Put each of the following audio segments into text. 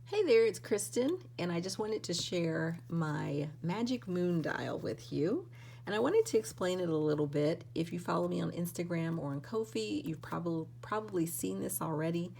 Hey there, it's Kristen, and I just wanted to share my magic moon dial with you. And I wanted to explain it a little bit. If you follow me on Instagram or on Ko-fi, you've probably seen this already.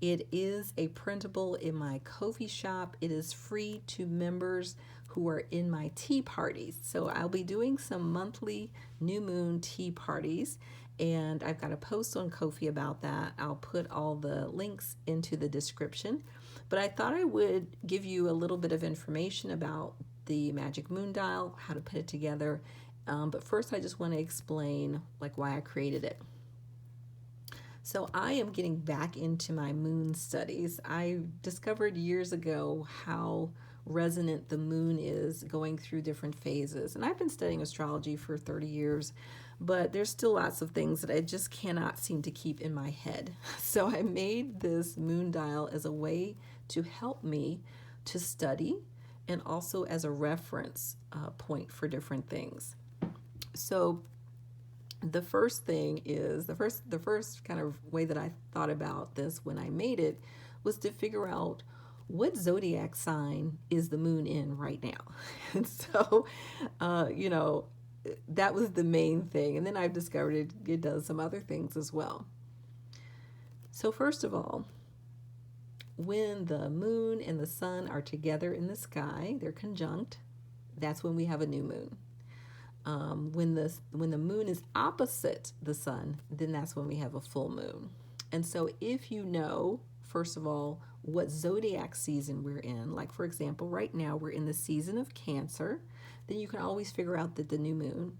It is a printable in my Ko-fi shop. It is free to members who are in my tea parties. So I'll be doing some monthly new moon tea parties, and I've got a post on Ko-fi about that. I'll put all the links into the description. But I thought I would give you a little bit of information about the Magic Moon Dial, how to put it together. But first, I just want to explain why I created it. So I am getting back into my moon studies. I discovered years ago how resonant the moon is going through different phases. And I've been studying astrology for 30 years, but there's still lots of things that I just cannot seem to keep in my head. So I made this moon dial as a way to help me to study and also as a reference point for different things. So the first thing is the first kind of way that I thought about this when I made it was to figure out what zodiac sign is the moon in right now. And so, you know, that was the main thing. And then I've discovered it does some other things as well. So, first of all, when the moon and the sun are together in the sky, they're conjunct, that's when we have a new moon. When the moon is opposite the sun, then that's when we have a full moon. And so if you know, first of all, what zodiac season we're in, like for example, right now we're in the season of Cancer, then you can always figure out that the new moon,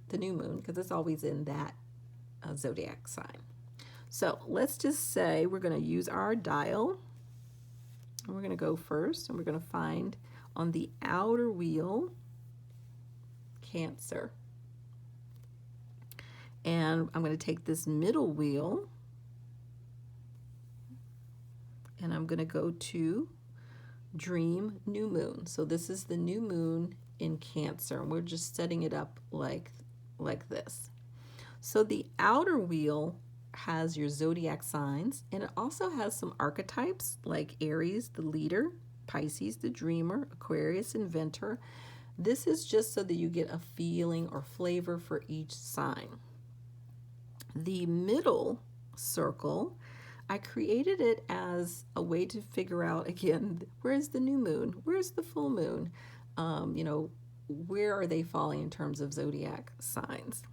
because it's always in that zodiac sign. So let's just say we're going to use our dial, and we're going to go first, and we're going to find on the outer wheel Cancer. And I'm going to take this middle wheel and I'm going to go to Dream New Moon. So this is the new moon in Cancer, and we're just setting it up like this. So the outer wheel has your zodiac signs, and it also has some archetypes like Aries, the leader, Pisces, the dreamer, Aquarius, inventor. This is just so that you get a feeling or flavor for each sign. The middle circle, I created it as a way to figure out, again, where's the new moon? Where's the full moon? Where are they falling in terms of zodiac signs?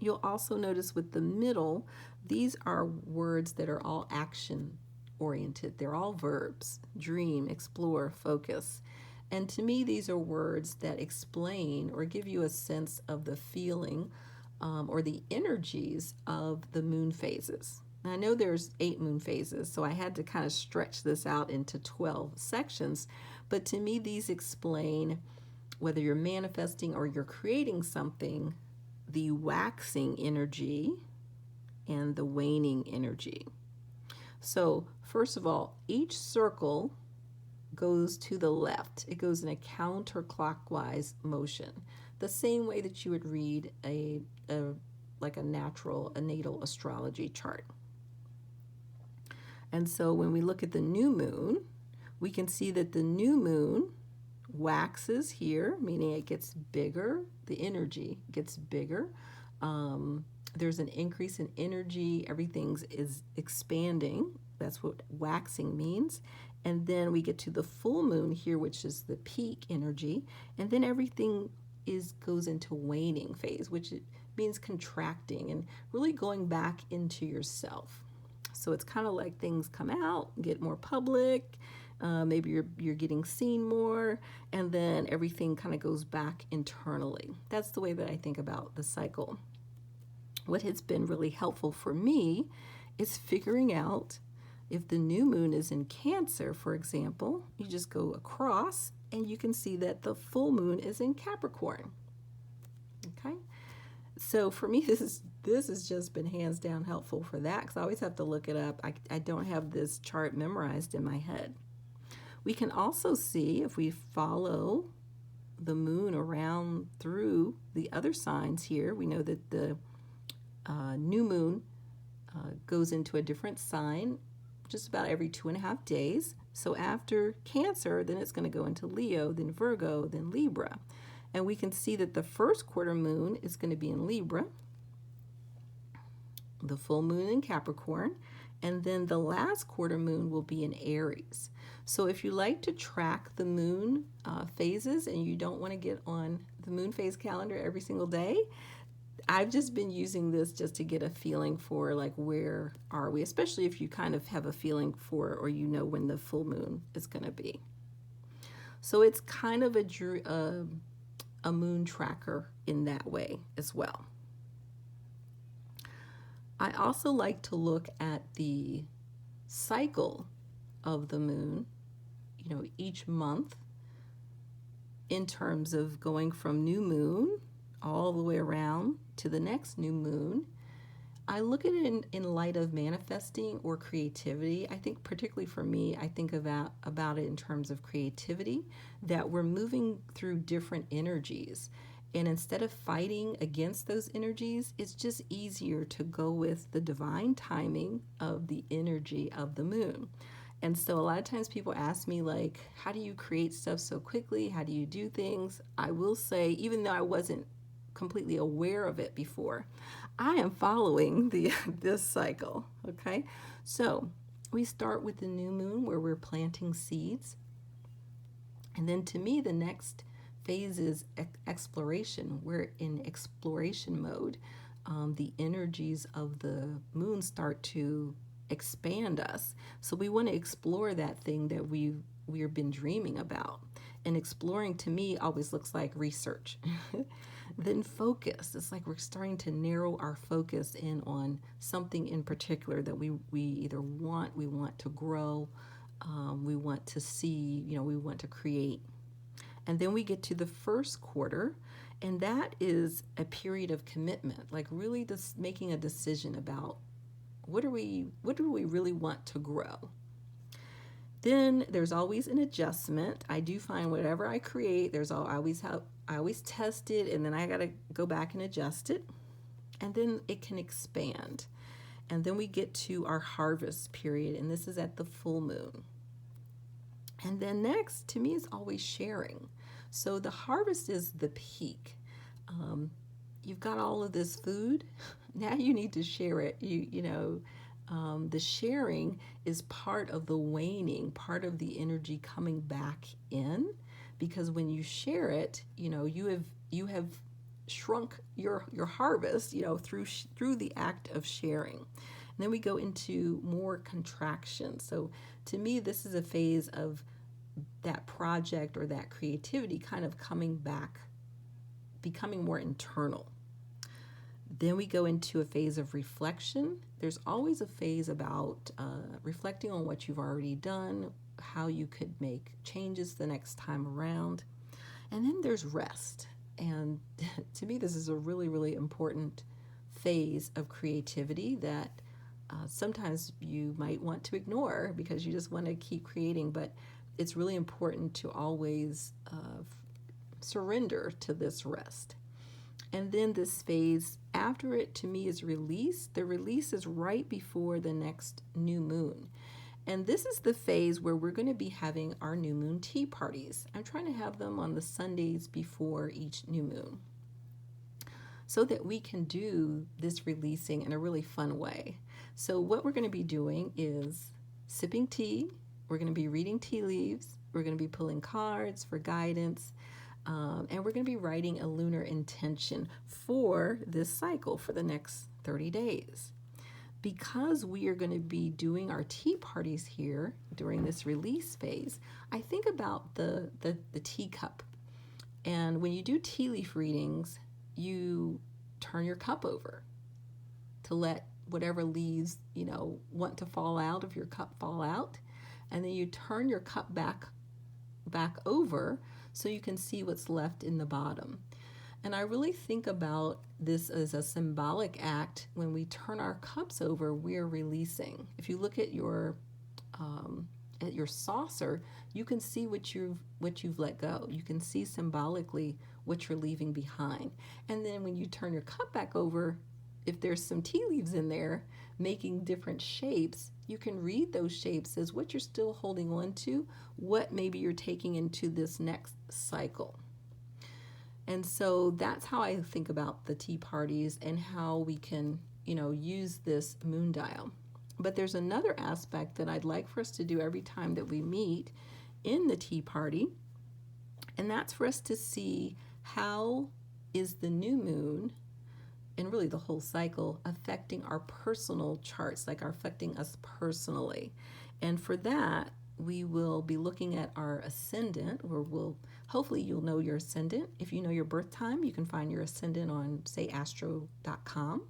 You'll also notice with the middle, these are words that are all action oriented. They're all verbs: dream, explore, focus. And to me, these are words that explain or give you a sense of the feeling or the energies of the moon phases. Now, I know there's 8 moon phases, so I had to kind of stretch this out into 12 sections, but to me these explain whether you're manifesting or you're creating something, the waxing energy and the waning energy. So first of all, each circle goes to the left. It goes in a counterclockwise motion, the same way that you would read a natal astrology chart. And so when we look at the new moon, we can see that the new moon waxes here, meaning it gets bigger, the energy gets bigger. There's an increase in energy, everything is expanding. That's what waxing means. And then we get to the full moon here, which is the peak energy, and then everything goes into waning phase, which means contracting and really going back into yourself. So it's kind of like things come out, get more public, maybe you're getting seen more, and then everything kind of goes back internally. That's the way that I think about the cycle. What has been really helpful for me is figuring out if the new moon is in Cancer, for example, you just go across and you can see that the full moon is in Capricorn. Okay? So for me, this has just been hands down helpful for that, because I always have to look it up. I don't have this chart memorized in my head. We can also see, if we follow the moon around through the other signs here, we know that the new moon goes into a different sign just about every 2.5 days. So after Cancer, then it's going to go into Leo, then Virgo, then Libra. And we can see that the first quarter moon is going to be in Libra, the full moon in Capricorn, and then the last quarter moon will be in Aries. So if you like to track the moon phases and you don't want to get on the moon phase calendar every single day, I've just been using this just to get a feeling for like where are we, especially if you kind of have a feeling for or you know when the full moon is going to be. So it's kind of a moon tracker in that way as well. I also like to look at the cycle of the moon, each month in terms of going from new moon all the way around to the next new moon. I look at it in light of manifesting or creativity. I think particularly for me, I think about it in terms of creativity, that we're moving through different energies. And instead of fighting against those energies, it's just easier to go with the divine timing of the energy of the moon. And so a lot of times people ask me, like, how do you create stuff so quickly? How do you do things? I will say, even though I wasn't completely aware of it before, I am following this cycle, okay? So we start with the new moon where we're planting seeds. And then to me, the next phase is exploration. We're in exploration mode. The energies of the moon start to expand us. So we want to explore that thing that we've been dreaming about. And exploring to me always looks like research. Then focus. It's like we're starting to narrow our focus in on something in particular that we either we want to grow, we want to see, we want to create. And then we get to the first quarter, and that is a period of commitment, like really just making a decision about what do we really want to grow. Then there's always an adjustment. I do find whatever I create, I always test it, and then I got to go back and adjust it, and then it can expand. And then we get to our harvest period, and this is at the full moon. And then next, to me, is always sharing. So the harvest is the peak. You've got all of this food. Now you need to share it. The sharing is part of the waning, part of the energy coming back in, because when you share it, you have shrunk your harvest, through the act of sharing. And then we go into more contraction. So to me, this is a phase of that project or that creativity kind of coming back, becoming more internal. Then we go into a phase of reflection. There's always a phase about reflecting on what you've already done, how you could make changes the next time around. And then there's rest. And to me, this is a really, really important phase of creativity that sometimes you might want to ignore because you just want to keep creating. But it's really important to always surrender to this rest. And then this phase after it, to me, is release. The release is right before the next new moon. And this is the phase where we're going to be having our new moon tea parties. I'm trying to have them on the Sundays before each new moon so that we can do this releasing in a really fun way. So what we're going to be doing is sipping tea. We're going to be reading tea leaves. We're going to be pulling cards for guidance. And we're going to be writing a lunar intention for this cycle for the next 30 days. Because we are going to be doing our tea parties here during this release phase, I think about the teacup. And when you do tea leaf readings, you turn your cup over to let whatever leaves, want to fall out of your cup fall out. And then you turn your cup back over so you can see what's left in the bottom. And I really think about this as a symbolic act. When we turn our cups over, we're releasing. If you look at your saucer, you can see what you've let go. You can see symbolically what you're leaving behind. And then when you turn your cup back over, if there's some tea leaves in there making different shapes, you can read those shapes as what you're still holding on to, what maybe you're taking into this next cycle. And so that's how I think about the tea parties and how we can, use this moon dial. But there's another aspect that I'd like for us to do every time that we meet in the tea party, and that's for us to see how is the new moon and really the whole cycle affecting our personal charts, like are affecting us personally. And for that, we will be looking at our ascendant, or hopefully you'll know your ascendant. If you know your birth time, you can find your ascendant on, say, astro.com.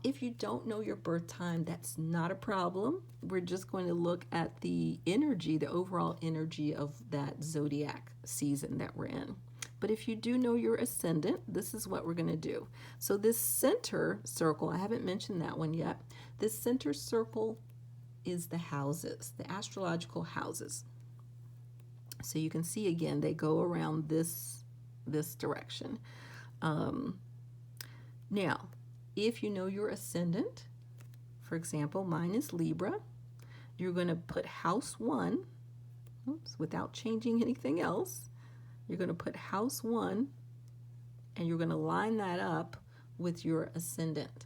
If you don't know your birth time, that's not a problem. We're just going to look at the energy, the overall energy of that zodiac season that we're in. But if you do know your ascendant, this is what we're going to do. So this center circle, I haven't mentioned that one yet. This center circle is the houses, the astrological houses. So you can see again, they go around this direction. Now, if you know your ascendant, for example, mine is Libra, you're going to put house 1, without changing anything else. You're going to put house 1, and you're going to line that up with your ascendant.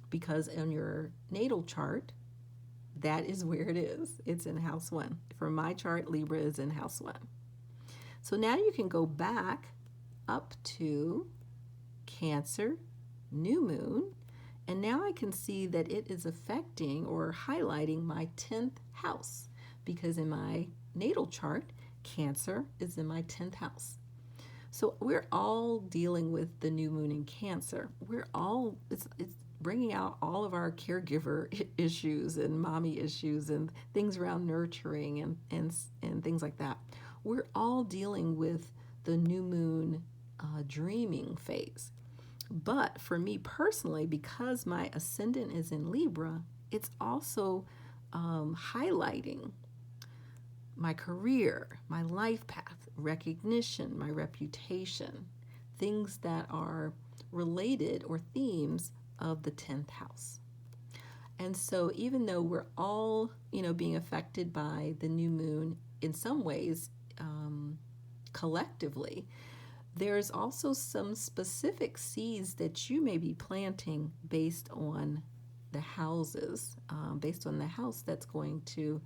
Because in your natal chart, that is where it is. It's in house 1. For my chart, Libra is in house 1. So now you can go back up to Cancer, new moon, and now I can see that it is affecting or highlighting my 10th house, because in my natal chart, Cancer is in my 10th house. So we're all dealing with the new moon in Cancer. It's bringing out all of our caregiver issues and mommy issues and things around nurturing and things like that. We're all dealing with the new moon dreaming phase. But for me personally, because my ascendant is in Libra, it's also highlighting my career, my life path, recognition, my reputation, things that are related or themes of the 10th house. And so even though we're all, being affected by the new moon in some ways collectively, there's also some specific seeds that you may be planting based on the houses, based on the house that's going to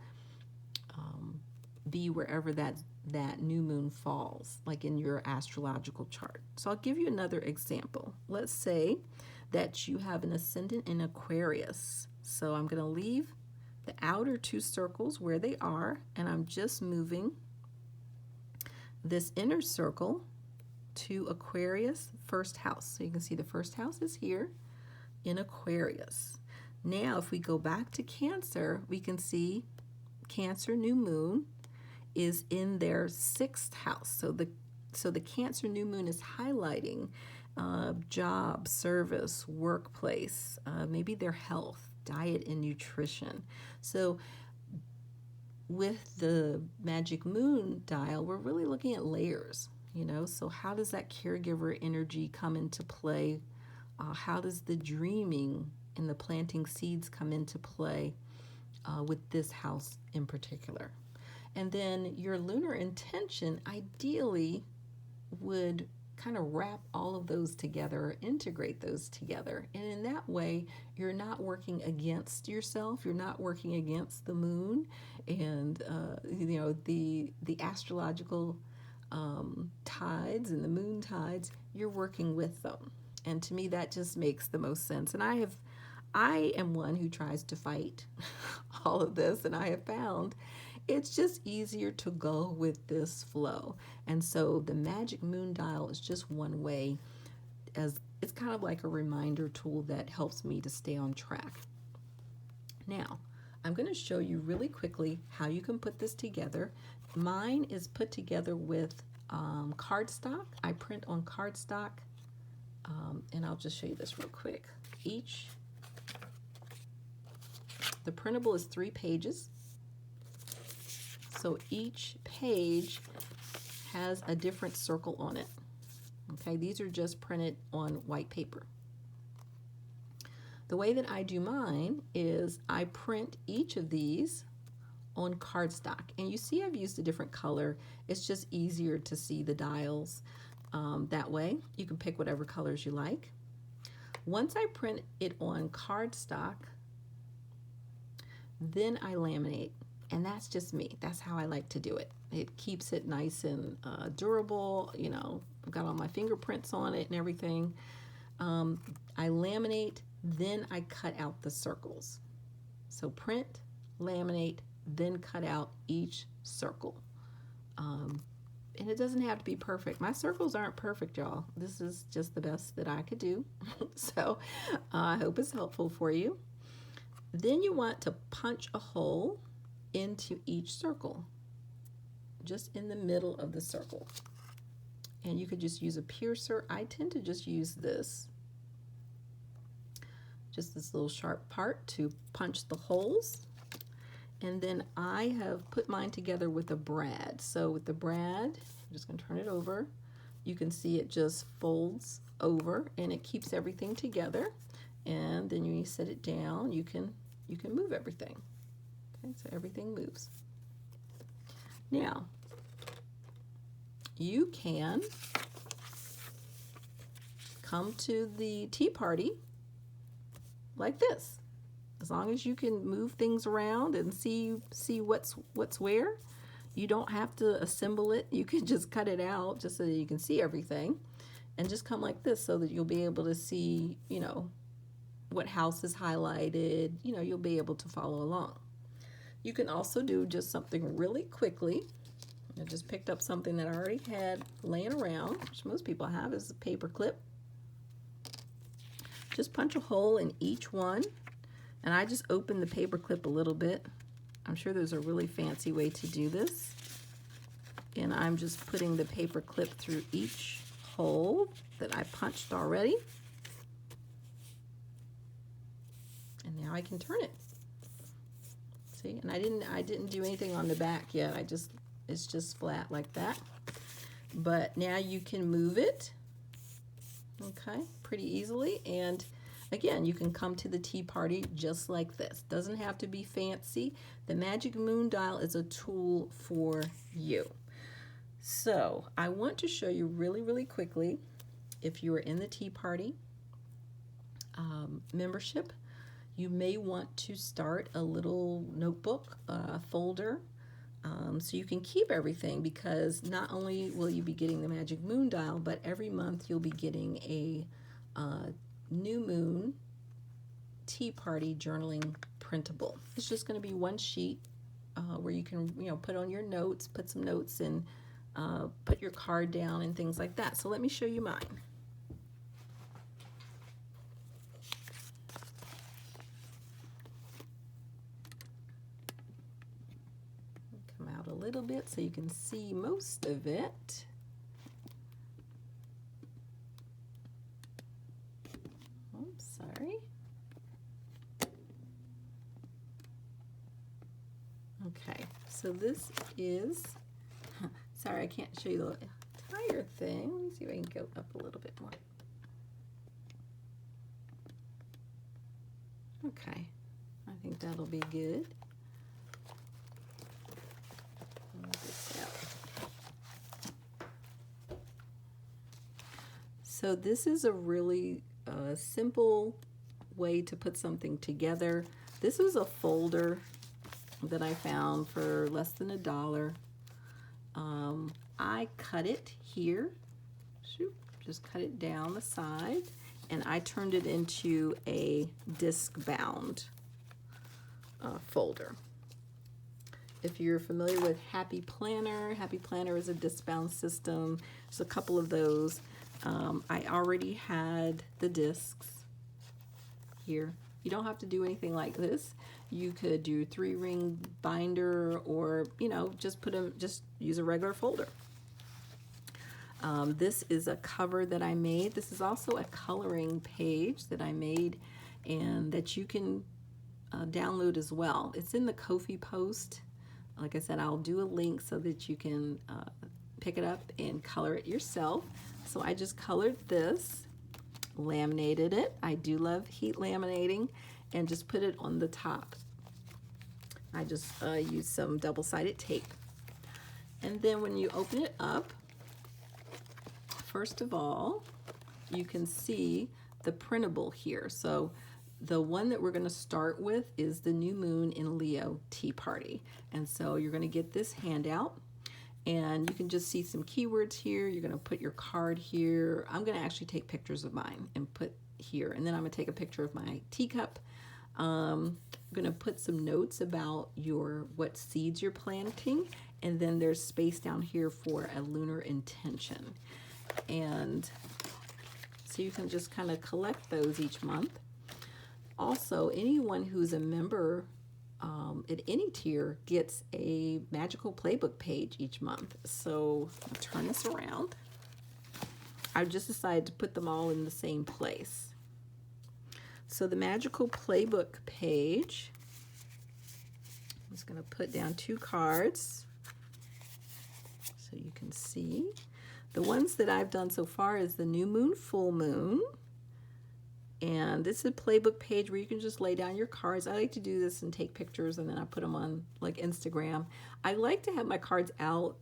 be wherever that new moon falls, like in your astrological chart. So I'll give you another example. Let's say that you have an ascendant in Aquarius. So I'm going to leave the outer 2 circles where they are, and I'm just moving this inner circle to Aquarius first house. So you can see the first house is here in Aquarius. Now if we go back to Cancer, we can see Cancer new moon is in their 6th house. So the Cancer new moon is highlighting job, service, workplace, maybe their health, diet and nutrition. So with the magic moon dial, we're really looking at layers. So how does that caregiver energy come into play? How does the dreaming and the planting seeds come into play with this house in particular? And then your lunar intention ideally would kind of wrap all of those together or integrate those together. And in that way, you're not working against yourself. You're not working against the moon and, the astrological tides and the moon tides. You're working with them. And to me, that just makes the most sense. And I am one who tries to fight all of this, and I have found it's just easier to go with this flow. And so the magic moon dial is just one way, as it's kind of like a reminder tool that helps me to stay on track. Now, I'm going to show you really quickly how you can put this together. Mine is put together with cardstock. I print on cardstock, and I'll just show you this real quick. The printable is 3 pages. So each page has a different circle on it. Okay, these are just printed on white paper. The way that I do mine is I print each of these on cardstock. And you see I've used a different color. It's just easier to see the dials that way. You can pick whatever colors you like. Once I print it on cardstock, then I laminate. And that's just me. That's how I like to do it. It keeps it nice and durable. You know, I've got all my fingerprints on it and everything. I laminate, then I cut out the circles. So print, laminate, then cut out each circle. And it doesn't have to be perfect. My circles aren't perfect, y'all. This is just the best that I could do. So I hope it's helpful for you. Then you want to punch a hole into each circle, just in the middle of the circle. And you could just use a piercer. I tend to just use this, just this little sharp part to punch the holes. And then I have put mine together with a brad. So with the brad, I'm just going to turn it over. You can see it just folds over and it keeps everything together. And then when you set it down, you can move everything. Okay, so everything moves. Now, you can come to the tea party like this. As long as you can move things around and see what's where, you don't have to assemble it. You can just cut it out just so that you can see everything, and just come like this so that you'll be able to see, you know, what house is highlighted. You know, you'll be able to follow along. You can also do just something really quickly. I just picked up something that I already had laying around, which most people have, is a paper clip. Just punch a hole in each one. And I just opened the paper clip a little bit. I'm sure there's a really fancy way to do this. And I'm just putting the paper clip through each hole that I punched already. And now I can turn it. See, and I didn't do anything on the back yet. It's just flat like that. But now you can move it, okay, pretty easily. And again, you can come to the tea party just like this. Doesn't have to be fancy. The Magic Moon Dial is a tool for you. So I want to show you really, really quickly, if you are in the tea party membership, you may want to start a little notebook, folder, so you can keep everything, because not only will you be getting the Magic Moon Dial, but every month you'll be getting a New Moon Tea Party journaling printable. It's just going to be one sheet where you can, you know, put on your notes, put some notes, and put your card down and things like that. So let me show you mine. Come out a little bit so you can see most of it. Sorry. Okay, so this is, sorry I can't show you the entire thing. Let me see if I can go up a little bit more. Okay, I think that'll be good. So this is a really simple way to put something together. This is a folder that I found for less than $1. I cut it here, just cut it down the side, and I turned it into a disc bound folder. If you're familiar with Happy Planner is a disc bound system. There's a couple of those. I already had the discs here. You don't have to do anything like this. You could do 3-ring binder, or, you know, just use a regular folder. This is a cover that I made. This is also a coloring page that I made and that you can download as well. It's in the Ko-fi post. Like I said, I'll do a link so that you can pick it up and color it yourself. So I just colored this laminated it. I do love heat laminating, and just put it on the top. I just used some double-sided tape. And then when you open it up, first of all, you can see the printable here. So the one that we're going to start with is the New Moon in Leo Tea Party. And so you're going to get this handout, and you can just see some keywords here. You're going to put your card here. I'm going to actually take pictures of mine and put here, and then I'm going to take a picture of my teacup. I'm going to put some notes about what seeds you're planting, and then there's space down here for a lunar intention. And so you can just kind of collect those each month. Also, anyone who's a member at any tier gets a magical playbook page each month. So I'll turn this around. I just decided to put them all in the same place. So the magical playbook page, I'm just going to put down 2 cards so you can see. The ones that I've done so far is the new moon, full moon. And this is a playbook page where you can just lay down your cards. I like to do this and take pictures, and then I put them on like Instagram. I like to have my cards out,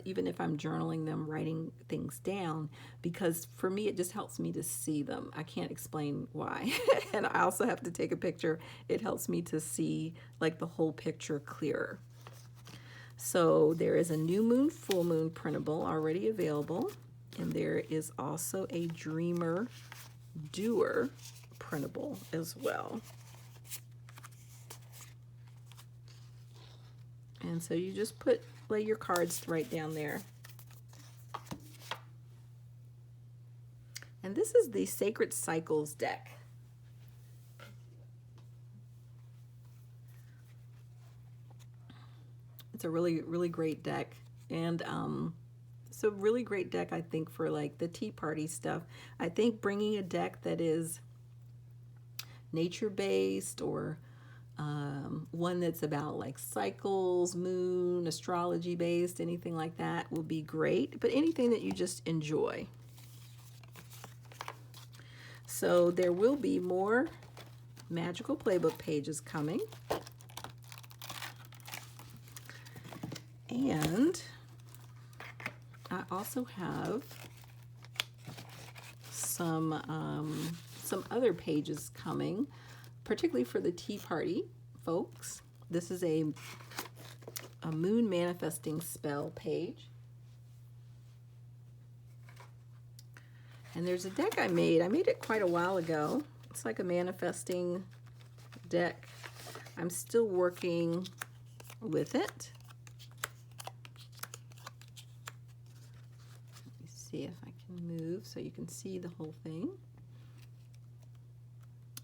even if I'm journaling them, writing things down, because for me it just helps me to see them. I can't explain why. And I also have to take a picture. It helps me to see like the whole picture clearer. So there is a new moon, full moon printable already available, and there is also a dreamer doer printable as well. And so you just lay your cards right down there. And this is the Sacred Cycles deck. It's a really, really great deck. And it's a really great deck, I think, for like the tea party stuff. I think bringing a deck that is nature-based, or one that's about like cycles, moon, astrology-based, anything like that will be great. But anything that you just enjoy. So there will be more magical playbook pages coming. And I also have some other pages coming, particularly for the tea party folks. This is a moon manifesting spell page. And there's a deck I made. I made it quite a while ago. It's like a manifesting deck. I'm still working with it. See if I can move so you can see the whole thing.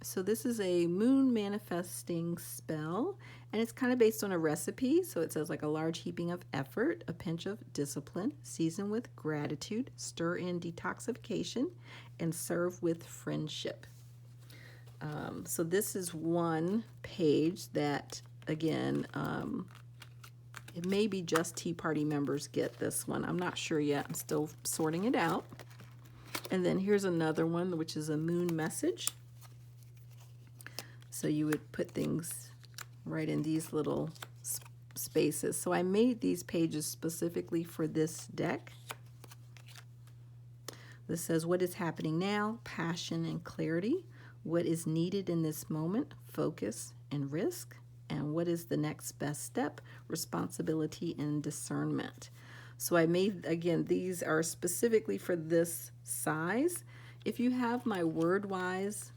So this is a moon manifesting spell, and it's kind of based on a recipe. So it says like a large heaping of effort, a pinch of discipline, season with gratitude, stir in detoxification, and serve with friendship. So this is one page that, again, it may be just Tea Party members get this one. I'm not sure yet. I'm still sorting it out. And then here's another one, which is a moon message. So you would put things right in these little spaces. So I made these pages specifically for this deck. This says, what is happening now? Passion and clarity. What is needed in this moment? Focus and risk. And what is the next best step? Responsibility and discernment. So I made, again, these are specifically for this size. If you have my WordWise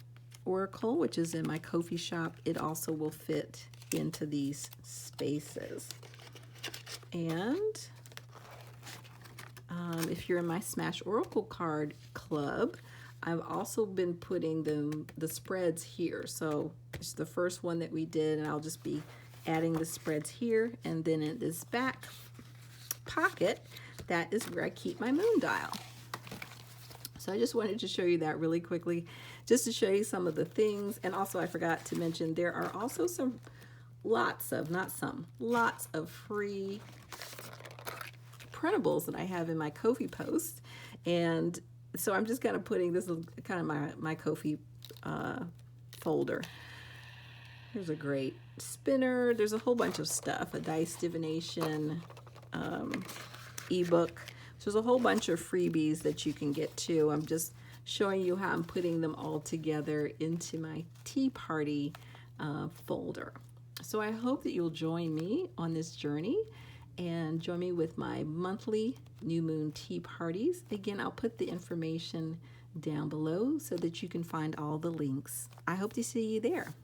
Oracle, which is in my Ko-fi shop, it also will fit into these spaces. And if you're in my Smash Oracle card club, I've also been putting the spreads here. So it's the first one that we did, and I'll just be adding the spreads here. And then in this back pocket, that is where I keep my moon dial. So I just wanted to show you that really quickly, just to show you some of the things. And also I forgot to mention, there are also lots of free printables that I have in my Ko-fi post. And So I'm just kind of putting this kind of my Ko-fi folder. There's a great spinner. There's a whole bunch of stuff. A dice divination ebook. So there's a whole bunch of freebies that you can get too. I'm just showing you how I'm putting them all together into my tea party folder. So I hope that you'll join me on this journey and join me with my monthly new moon tea parties. Again, I'll put the information down below so that you can find all the links. I hope to see you there.